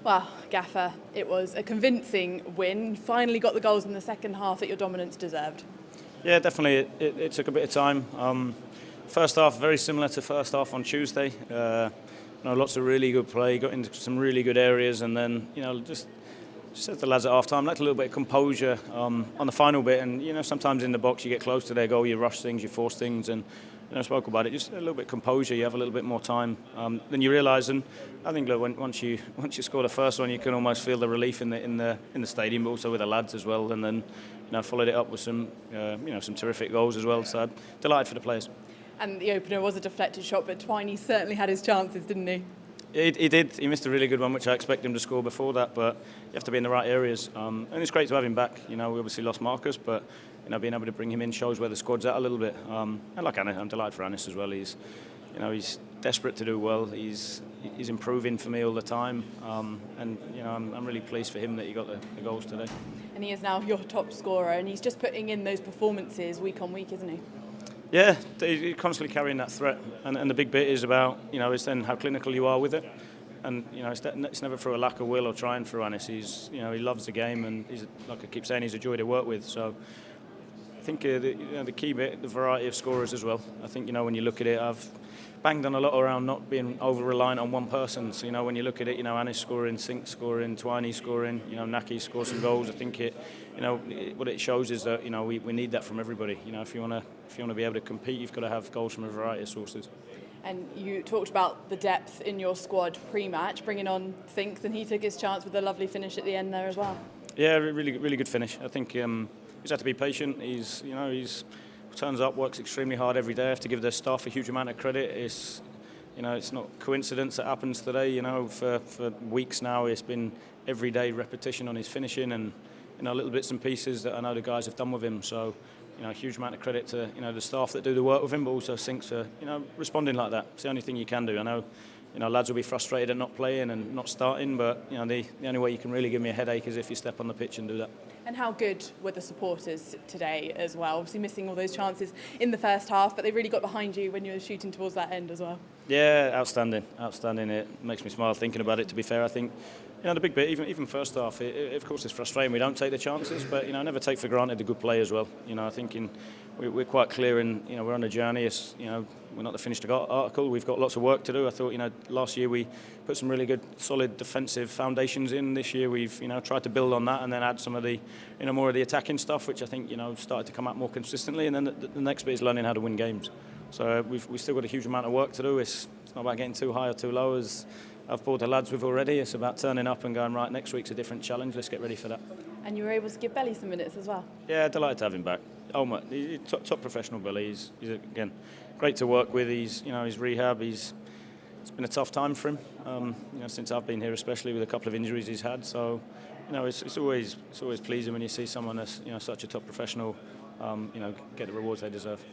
Well, Gaffer, it was a convincing win. Finally got the goals in the second half that your dominance deserved. Yeah, definitely. It took a bit of time. First half, very similar to first half on Tuesday. Lots of really good play, got into some really good areas, and then just said to the lads at half time, lacked a little bit of composure on the final bit. And sometimes in the box you get close to their goal, you rush things, you force things, and spoke about it. Just a little bit of composure. You have a little bit more time than you realise. And I think once you score the first one, you can almost feel the relief in the stadium, but also with the lads as well. And then followed it up with some terrific goals as well. So delighted for the players. And the opener was a deflected shot, but Twiney certainly had his chances, didn't he? He did. He missed a really good one, which I expect him to score before that. But you have to be in the right areas, and it's great to have him back. We obviously lost Marcus, but being able to bring him in shows where the squad's at a little bit. And like Anis, I'm delighted for Anis as well. He's desperate to do well. He's improving for me all the time, and I'm really pleased for him that he got the goals today. And he is now your top scorer, and he's just putting in those performances week on week, isn't he? Yeah, he's constantly carrying that threat, and the big bit is about is then how clinical you are with it, and it's never through a lack of will or trying through Anis. He loves the game, and he's, like I keep saying, he's a joy to work with. So I think the key bit, the variety of scorers as well. I think when you look at it, I've banged on a lot around not being over reliant on one person. So when you look at it, Anis scoring, Sink scoring, Twiney scoring, Naki scores some goals. I think what it shows is that we need that from everybody. If you want to be able to compete, you've got to have goals from a variety of sources. And you talked about the depth in your squad pre-match, bringing on Sinks, and he took his chance with a lovely finish at the end there as well. Yeah, really good finish. I think he's had to be patient. He's turns up, works extremely hard every day. I have to give the staff a huge amount of credit. It's not coincidence that happens today. For weeks now, it's been everyday repetition on his finishing and little bits and pieces that I know the guys have done with him. So a huge amount of credit to the staff that do the work with him, but also Sinks for responding like that. It's the only thing you can do. I know lads will be frustrated at not playing and not starting, but the only way you can really give me a headache is if you step on the pitch and do that. And how good were the supporters today as well? Obviously missing all those chances in the first half, but they really got behind you when you were shooting towards that end as well. Yeah, outstanding. It makes me smile thinking about it, to be fair. I think the big bit, even first half, of course it's frustrating we don't take the chances, but never take for granted the good play as well. I think we're quite clear in we're on a journey. It's we're not the finished article. We've got lots of work to do. I thought last year we put some really good solid defensive foundations in. This year we've tried to build on that and then add some of the more of the attacking stuff, which I think started to come out more consistently. And then the next bit is learning how to win games. So we've still got a huge amount of work to do. It's not about getting too high or too low, as I've bored the lads with already. It's about turning up and going, right, next week's a different challenge. Let's get ready for that. And you were able to give Belly some minutes as well. Yeah, delighted to have him back. Oh my, he's top professional Belly. He's again great to work with. He's his rehab. It's been a tough time for him. Since I've been here, especially with a couple of injuries he's had. So it's always pleasing when you see someone that's such a top professional get the rewards they deserve.